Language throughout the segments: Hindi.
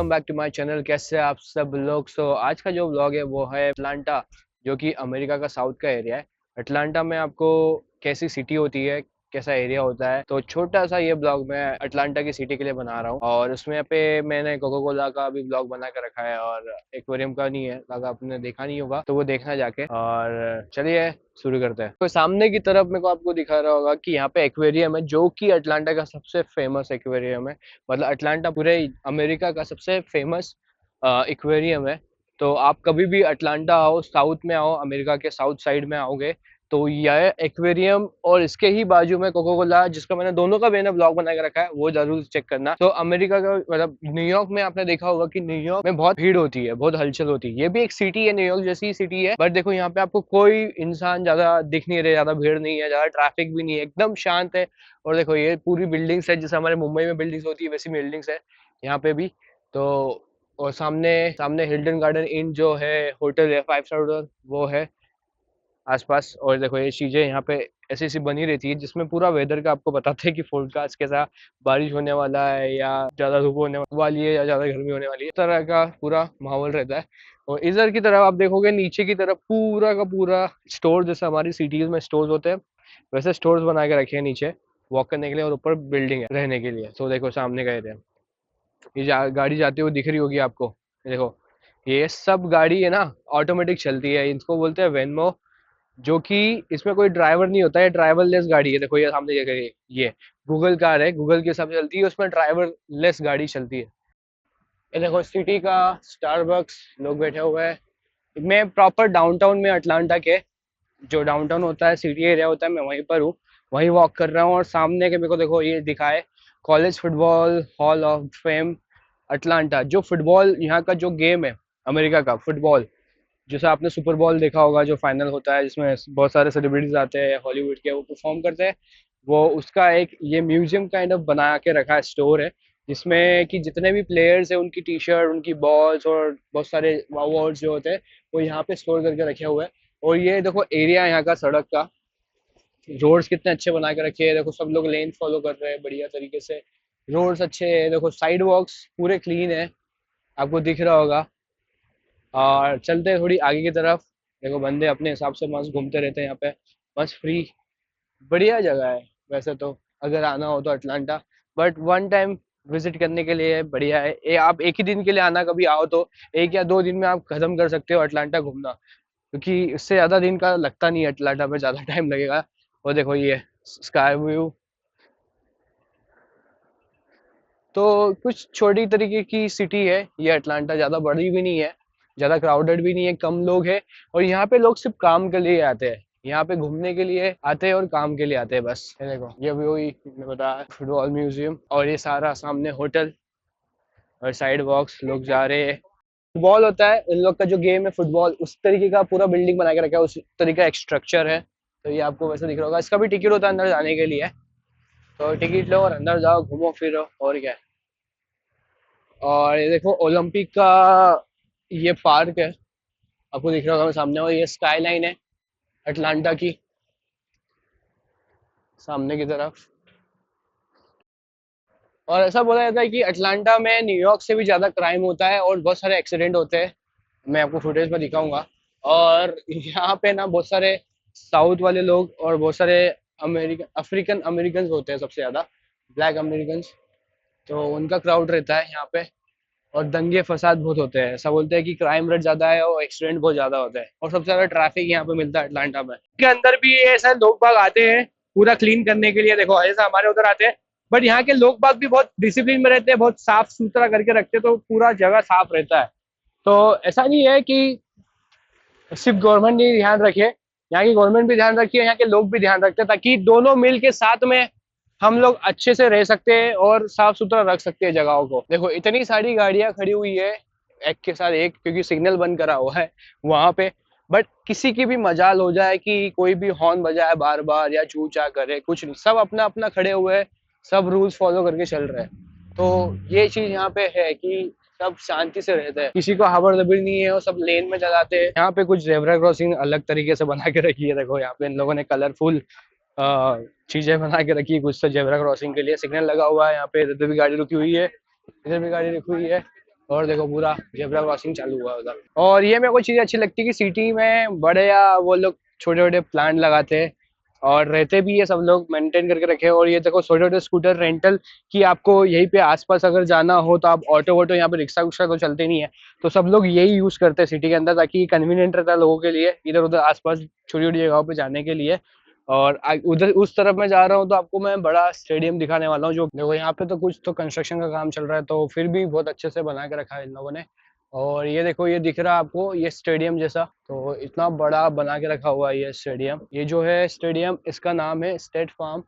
Welcome back to my channel. कैसे आप सब लोग। आज का जो व्लॉग है वो है अटलांटा, जो कि अमेरिका का साउथ का एरिया है। अटलांटा में आपको कैसी सिटी होती है, कैसा एरिया होता है, तो छोटा सा ये ब्लॉग मैं अटलांटा की सिटी के लिए बना रहा हूँ। और उसमें पे मैंने कोको कोला का भी ब्लॉग बना कर रखा है और एक्वेरियम का नहीं है, अगर आपने देखा नहीं होगा तो वो देखना जाके। और चलिए शुरू करते हैं। तो सामने की तरफ मेरे को आपको दिखा रहा होगा कि यहाँ पे एक्वेरियम है, जो कि अटलांटा का सबसे फेमस एक्वेरियम है। मतलब अटलांटा पूरे अमेरिका का सबसे फेमस एक्वेरियम है। तो आप कभी भी अटलांटा आओ, साउथ में आओ, अमेरिका के साउथ साइड में आओगे तो यह एक्वेरियम और इसके ही बाजू में कोको कोला, जिसका मैंने ब्लॉग बना के रखा है, वो जरूर चेक करना। तो अमेरिका का मतलब न्यूयॉर्क में आपने देखा होगा कि न्यूयॉर्क में बहुत भीड़ होती है, बहुत हलचल होती है। ये भी एक सिटी है, न्यूयॉर्क जैसी सिटी है, बट देखो यहाँ पे आपको कोई इंसान ज्यादा दिख नहीं रहे, ज्यादा भीड़ नहीं है, ज्यादा ट्रैफिक भी नहीं है, एकदम शांत है। और देखो ये पूरी बिल्डिंग्स है, जैसे हमारे मुंबई में बिल्डिंग्स होती है वैसी बिल्डिंग्स है यहाँ पे भी। तो और सामने सामने हिल्टन गार्डन इन जो है होटल है, 5 स्टार होटल, वो है आसपास। और देखो ये चीजें यहाँ पे ऐसी ऐसी बनी रहती है, जिसमें पूरा वेदर का आपको बताते हैं कि फोरकास्ट कैसा, बारिश होने वाला है या ज्यादा धूप होने वाली है या ज्यादा गर्मी होने वाली है, इस तरह का पूरा माहौल रहता है। और इधर की तरफ आप देखोगे, नीचे की तरफ पूरा का पूरा स्टोर, जैसे हमारी सिटीज में स्टोर्स होते हैं वैसे स्टोर्स बना के रखे हैं नीचे वॉक करने के लिए, और ऊपर बिल्डिंग है रहने के लिए। तो देखो सामने का एरिया, ये गाड़ी जाती हुई दिख रही होगी आपको। ये देखो ये सब गाड़ी है ना, ऑटोमेटिक चलती है, इनको बोलते हैं वेनमो। जो कि इसमें कोई ड्राइवर नहीं होता है, ड्राइवर लेस गाड़ी है। देखो ये सामने ये गूगल कार है, गूगल के हिसाब से चलती है, उसमें ड्राइवर लेस गाड़ी चलती है। ये देखो सिटी का स्टारबक्स, लोग बैठे हुए हैं। मैं प्रॉपर डाउनटाउन में अटलांटा के, जो डाउनटाउन होता है, सिटी एरिया होता है, मैं वहीं पर हूँ, वहीं वॉक कर रहा हूँ। और सामने के मेरे को देखो ये दिखा है college football hall of fame Atlanta. जो फुटबॉल यहाँ का जो गेम है अमेरिका का फुटबॉल, जैसे आपने सुपर बॉल देखा होगा जो फाइनल होता है, जिसमें बहुत सारे सेलिब्रिटीज आते हैं हॉलीवुड के, वो परफॉर्म करते हैं, वो उसका एक ये म्यूजियम काइंड ऑफ बना के रखा है, स्टोर है, जिसमें कि जितने भी प्लेयर्स हैं उनकी टी शर्ट, उनकी बॉल्स और बहुत सारे अवार्ड्स जो होते हैं वो यहाँ पे स्टोर करके रखे हुए हैं। और ये देखो एरिया यहाँ का, सड़क का, रोड्स कितने अच्छे बना के रखे हैं। देखो सब लोग लेन फॉलो कर रहे हैं बढ़िया तरीके से, रोड्स अच्छे हैं। देखो साइड वॉक्स पूरे क्लीन है, आपको दिख रहा होगा। और चलते हैं थोड़ी आगे की तरफ। देखो बंदे अपने हिसाब से मस्त घूमते रहते हैं यहाँ पे, मस्त फ्री, बढ़िया जगह है वैसे तो, अगर आना हो तो Atlanta. But one time visit करने के लिए बढ़िया है। आप एक ही दिन के लिए आना, कभी आओ तो 1 या 2 दिन में आप खत्म कर सकते हो अटलांटा घूमना, क्योंकि इससे ज्यादा दिन का लगता नहीं है, अटलांटा में ज्यादा टाइम लगेगा। और देखो ये स्काई व्यू। तो कुछ छोटी तरीके की सिटी है ये अटलांटा, ज़्यादा बड़ी भी नहीं है, ज़्यादा क्राउडेड भी नहीं है, कम लोग हैं। और यहाँ पे लोग सिर्फ काम के लिए आते हैं, यहाँ पे घूमने के लिए आते हैं और काम के लिए आते हैं बस। ये देखो ये भी वही मैंने बताया फुटबॉल म्यूजियम, और ये सारा सामने होटल और साइड वॉक्स, लोग जा रहे हैं। फुटबॉल होता है इन लोग का जो गेम है फुटबॉल, उस तरीके का पूरा बिल्डिंग बना के रखा है, उस तरीके का एक स्ट्रक्चर है। तो ये आपको वैसे दिख रहा होगा, इसका भी टिकट होता है अंदर जाने के लिए। तो टिकट लो और अंदर जाओ, घूमो फिरो, और क्या है। और ये देखो ओलंपिक का ये पार्क है, आपको दिख रहा होगा सामने, और ये स्काई लाइन है अटलांटा की सामने की तरफ। और ऐसा बोला जाता है कि अटलांटा में न्यूयॉर्क से भी ज़्यादा क्राइम होता है और बहुत सारे एक्सीडेंट होते हैं, मैं आपको फुटेज में दिखाऊंगा। और यहाँ पे ना बहुत सारे साउथ वाले लोग और बहुत सारे अमेरिकन अफ्रीकन अमेरिकन होते हैं, सबसे ज़्यादा ब्लैक अमेरिकन, तो उनका क्राउड रहता है यहाँ पे। और दंगे फसाद बहुत होते हैं, ऐसा बोलते हैं कि क्राइम रेट ज्यादा है और एक्सीडेंट बहुत ज्यादा होता है, और सबसे ज्यादा ट्रैफिक यहाँ पे मिलता है अटलांटा में। के अंदर भी ऐसा लोग बाग आते हैं पूरा क्लीन करने के लिए, देखो ऐसा हमारे उधर आते हैं, बट यहाँ के लोग बाग भी बहुत डिसिप्लिन में रहते हैं, बहुत साफ सुथरा करके रखते हैं, तो पूरा जगह साफ रहता है। तो ऐसा नहीं है कि सिर्फ गवर्नमेंट नहीं ध्यान रखे, यहाँ की गवर्नमेंट भी ध्यान रखी है, यहाँ के लोग भी ध्यान रखते हैं, ताकि दोनों मिल के साथ में हम लोग अच्छे से रह सकते हैं और साफ सुथरा रख सकते हैं जगहों को। देखो इतनी सारी गाड़ियां खड़ी हुई है एक के साथ एक, क्योंकि सिग्नल बंद करा हुआ है वहां पे। बट किसी की भी मजाल हो जाए कि कोई भी हॉर्न बजाए बार बार या चू चा करे, कुछ नहीं, सब अपना अपना खड़े हुए हैं, सब रूल्स फॉलो करके चल रहे हैं। तो ये चीज यहाँ पे है कि सब शांति से रहते हैं, किसी को हबड़ नहीं है, और सब लेन में चलाते हैं। यहाँ पे कुछ जेब्रा क्रॉसिंग अलग तरीके से बना के रखी है, देखो यहाँ पे इन लोगों ने कलरफुल चीजें बना के रखी है कुछ तो जेब्रा क्रॉसिंग के लिए। सिग्नल लगा हुआ है यहाँ पे, इधर भी गाड़ी रुकी हुई है, इधर भी गाड़ी रुकी हुई है। और देखो पूरा जेब्रा क्रॉसिंग चालू हुआ उधर। और ये मेरे को चीज़ अच्छी लगती है कि सिटी में बड़े या वो लोग छोटे छोटे प्लांट लगाते हैं और रहते भी है, सब लोग मेंटेन करके रखे। और ये देखो छोटे छोटे स्कूटर रेंटल की, आपको यहीं पे आसपास अगर जाना हो तो आप ऑटो वोटो, यहाँ पे रिक्शा उक्शा तो चलते नहीं है, तो सब लोग यही यूज करते हैं सिटी के अंदर, ताकि कन्वीनियंट रहता है लोगों के लिए इधर उधर आसपास छोटी छोटी जगहों पे जाने के लिए। और उधर उस तरफ मैं जा रहा हूँ तो आपको मैं बड़ा स्टेडियम दिखाने वाला हूँ। जो देखो यहाँ पे तो कुछ तो कंस्ट्रक्शन का काम चल रहा है, तो फिर भी बहुत अच्छे से बना के रखा है इन लोगों ने। और ये देखो, ये दिख रहा है आपको ये स्टेडियम जैसा, तो इतना बड़ा बना के रखा हुआ है ये स्टेडियम। ये जो है स्टेडियम, इसका नाम है स्टेट फार्म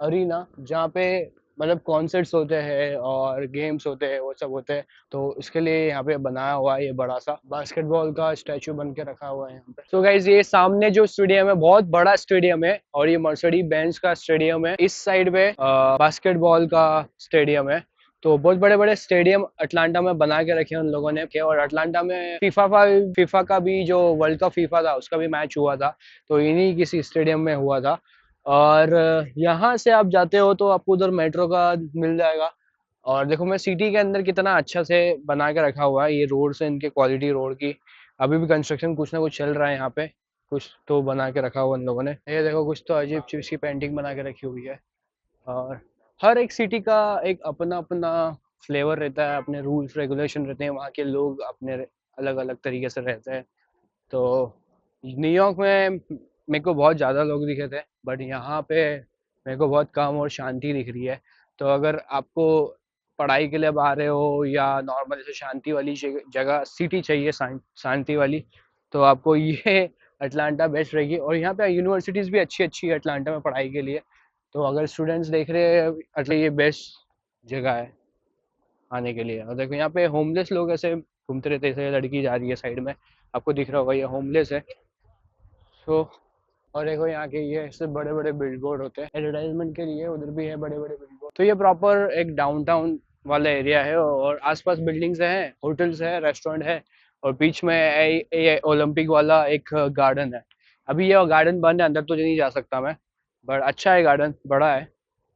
अरीना, जहाँ पे मतलब कॉन्सर्ट्स होते हैं और गेम्स होते हैं, वो सब होते हैं। तो इसके लिए यहाँ पे बनाया हुआ है ये बड़ा सा बास्केटबॉल का स्टैचू बन के रखा हुआ है यहाँ पे। तो गाइज ये सामने जो स्टेडियम है बहुत बड़ा स्टेडियम है, और ये मर्सिडीज बेंज का स्टेडियम है। इस साइड पे बास्केटबॉल का स्टेडियम है। तो बहुत बड़े बड़े स्टेडियम अटलांटा में बना के रखे हैं उन लोगों ने। और अटलांटा में फीफा का भी जो वर्ल्ड कप फीफा था उसका भी मैच हुआ था, तो इन्हीं किसी स्टेडियम में हुआ था। और यहाँ से आप जाते हो तो आपको उधर मेट्रो का मिल जाएगा। और देखो मैं सिटी के अंदर कितना अच्छा से बना के रखा हुआ है, ये रोड से इनके क्वालिटी रोड की। अभी भी कंस्ट्रक्शन कुछ ना कुछ चल रहा है यहाँ पे, कुछ तो बना के रखा हुआ इन लोगों ने। ये देखो कुछ तो अजीब चीज की पेंटिंग बना के रखी हुई है। और हर एक सिटी का एक अपना अपना फ्लेवर रहता है, अपने रूल्स रेगुलेशन रहते हैं, वहाँ के लोग अपने अलग अलग तरीके से रहते हैं। तो न्यूयॉर्क में मेरे को बहुत ज़्यादा लोग दिखे थे, बट यहाँ पे मेरे को बहुत कम और शांति दिख रही है। तो अगर आपको पढ़ाई के लिए अब आ रहे हो या नॉर्मल ऐसे शांति वाली जगह सिटी चाहिए, शांति वाली, तो आपको ये अटलांटा बेस्ट रहेगी। और यहाँ पे यूनिवर्सिटीज़ भी अच्छी अच्छी है अटलांटा में पढ़ाई के लिए। तो अगर स्टूडेंट्स देख रहे हैं अटला, ये बेस्ट जगह है आने के लिए। और देखो यहाँ पे होमलेस लोग ऐसे घूमते रहते हैं, जैसे लड़की जा रही है साइड में, आपको दिख रहा होगा ये होमलेस है। तो और देखो यहाँ के ये ऐसे बड़े बड़े बिलबोर्ड होते हैं एडवर्टाइजमेंट के लिए, उधर भी है बड़े बड़े बिलबोर्ड। तो ये प्रॉपर एक डाउनटाउन वाला एरिया है, और आसपास बिल्डिंग्स हैं, होटल्स है, रेस्टोरेंट है, और बीच में ओलंपिक वाला एक गार्डन है। अभी ये गार्डन बंद है, अंदर तो नहीं जा सकता मैं, बट अच्छा है गार्डन, बड़ा है,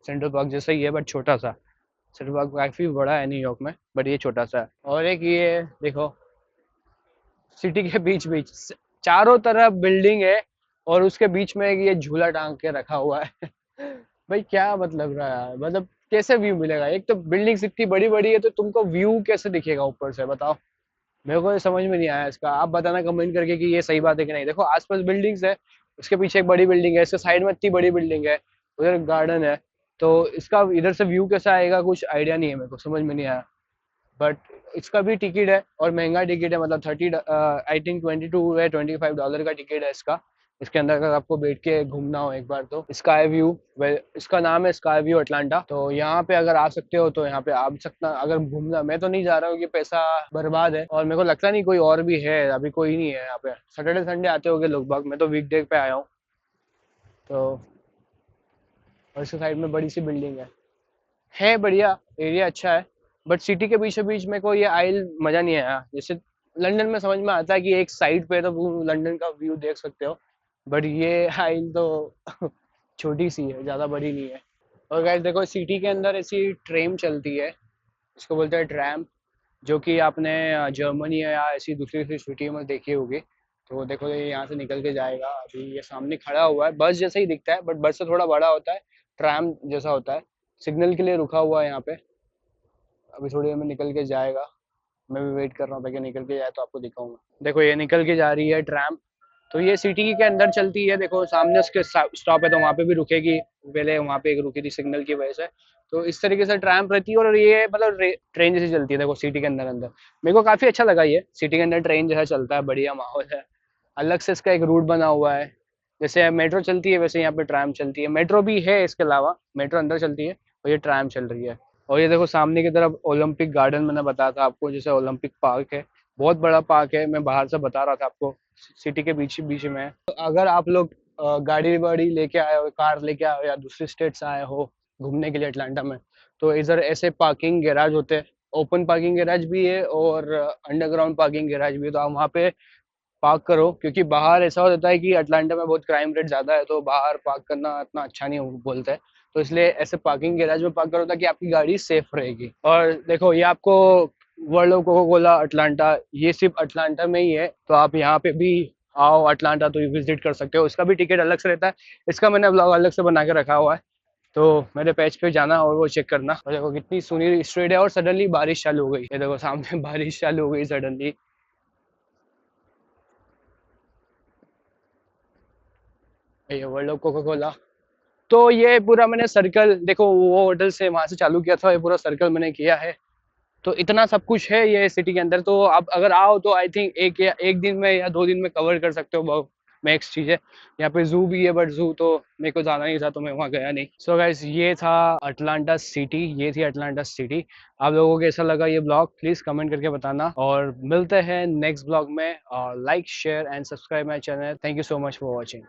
सेंट्रल पार्क जैसा ही है बट छोटा सा। सेंट्रल पार्क काफी बड़ा है न्यूयॉर्क में, बट ये छोटा सा है। और एक ये देखो सिटी के बीच बीच चारों तरफ बिल्डिंग है, और उसके बीच में एक ये झूला टांग के रखा हुआ है। भाई क्या मतलब रहा है, मतलब कैसे व्यू मिलेगा? एक तो बिल्डिंग इतनी बड़ी बड़ी है, तो तुमको व्यू कैसे दिखेगा ऊपर से, बताओ। मेरे को ये समझ में नहीं आया इसका, आप बताना कमेंट करके कि ये सही बात है कि नहीं। देखो आसपास बिल्डिंग्स है, उसके पीछे एक बड़ी बिल्डिंग है, इसके साइड में इतनी बड़ी बिल्डिंग है, उधर गार्डन है, तो इसका इधर से व्यू कैसा आएगा कुछ आइडिया नहीं है, मेरे को समझ में नहीं आया। बट इसका भी टिकट है, और महंगा टिकट है, मतलब 30 आई थिंक 22 या $25 का टिकट है इसका। इसके अंदर अगर आपको बैठ के घूमना हो एक बार, तो स्काई व्यू, इसका नाम है स्काई व्यू अटलांटा। तो यहाँ पे अगर आ सकते हो तो यहाँ पे आ सकता, अगर घूमना, मैं तो नहीं जा रहा हूँ कि पैसा बर्बाद है, और मेरे को लगता नहीं कोई और भी है, अभी कोई नहीं है यहाँ पे। सैटरडे संडे आते होंगे लोग बाग, मैं तो वीकडे पे आया हूँ। तो और इसके साइड में बड़ी सी बिल्डिंग है बढ़िया, एरिया अच्छा है। बट सिटी के बीचों बीच में को ये आइल मजा नहीं आया। जैसे लंदन में समझ में आता है कि एक साइड पे तो तुम लंदन का व्यू देख सकते हो, बट ये आइल तो छोटी सी है, ज्यादा बड़ी नहीं है। और गाइस देखो सिटी के अंदर ऐसी ट्रेन चलती है, इसको बोलते हैं ट्रैम, जो कि आपने जर्मनी या ऐसी दूसरी दूसरी सिटी में देखी होगी। तो देखो ये यहाँ से निकल के जाएगा, अभी ये सामने खड़ा हुआ है, बस जैसा ही दिखता है बट बस से थोड़ा बड़ा होता है, ट्रैम जैसा होता है। सिग्नल के लिए रुका हुआ है यहाँ पे, अभी थोड़ी देर में निकल के जाएगा। मैं भी वेट कर रहा हूँ ताकि निकल के जाए तो आपको दिखाऊंगा। देखो ये निकल के जा रही है ट्रैम, तो ये सिटी के अंदर चलती है। देखो सामने उसके स्टॉप है, तो वहाँ पे भी रुकेगी, पहले वहाँ पे एक रुकी थी सिग्नल की वजह से। तो इस तरीके से ट्रैम रहती है, और ये मतलब ट्रेन जैसी चलती है देखो सिटी के अंदर अंदर। मेरे को काफी अच्छा लगा ये सिटी के अंदर ट्रेन जैसा चलता है, बढ़िया माहौल है। अलग से इसका एक रूट बना हुआ है, जैसे मेट्रो चलती है वैसे यहाँ पे ट्रैम चलती है। मेट्रो भी है इसके अलावा, मेट्रो अंदर चलती है, और ये ट्रैम चल रही है। और ये देखो सामने की तरफ ओलंपिक गार्डन, मैंने बताया था आपको, जैसे ओलंपिक पार्क है, बहुत बड़ा पार्क है, मैं बाहर से बता रहा था आपको, सिटी के बीच बीच में है। तो अगर आप लोग गाड़ी वाड़ी लेके आए हो, कार लेके आए हो, या दूसरे स्टेट से आए हो घूमने के लिए अटलांटा में, तो इधर ऐसे पार्किंग गैराज होते हैं। ओपन पार्किंग गैराज भी है और अंडरग्राउंड पार्किंग गैराज भी है, तो आप वहाँ पे पार्क करो। क्योंकि बाहर ऐसा हो जाता है कि अटलांटा में बहुत क्राइम रेट ज़्यादा है, तो बाहर पार्क करना इतना अच्छा नहीं बोलते हैं। तो इसलिए ऐसे पार्किंग गैराज में पार्क करो ताकि आपकी गाड़ी सेफ रहेगी। और देखो ये आपको world of Coca Cola Atlanta, ये सिर्फ अटलांटा में ही है, तो आप यहाँ पे भी आओ अटलांटा तो विजिट कर सकते हो। इसका भी टिकट अलग से रहता है, इसका मैंने ब्लॉग अलग से बना के रखा हुआ है, तो मेरे पेज पे जाना और वो चेक करना। और देखो कितनी सुनहरी स्ट्रीट है, और सडनली बारिश चालू हो गई, ये देखो सामने बारिश चालू हो गई सडनली। ये वर्ल्ड ऑफ कोका कोला। तो ये पूरा मैंने सर्कल देखो, वो होटल से वहां से चालू किया था, ये पूरा सर्कल मैंने किया है। तो इतना सब कुछ है ये सिटी के अंदर, तो आप अगर आओ तो आई थिंक एक दिन में या 2 दिन में कवर कर सकते हो बहुत मैक्स चीजें। यहाँ पे जू भी है, बट जू तो मेरे को जाना नहीं था तो मैं वहाँ गया नहीं। सो गाइस, ये था अटलांटा सिटी, ये थी अटलांटा सिटी। आप लोगों को कैसा लगा ये ब्लॉग, प्लीज कमेंट करके बताना, और मिलते हैं नेक्स्ट ब्लॉग में। और like share and subscribe my channel. Thank you so much for watching.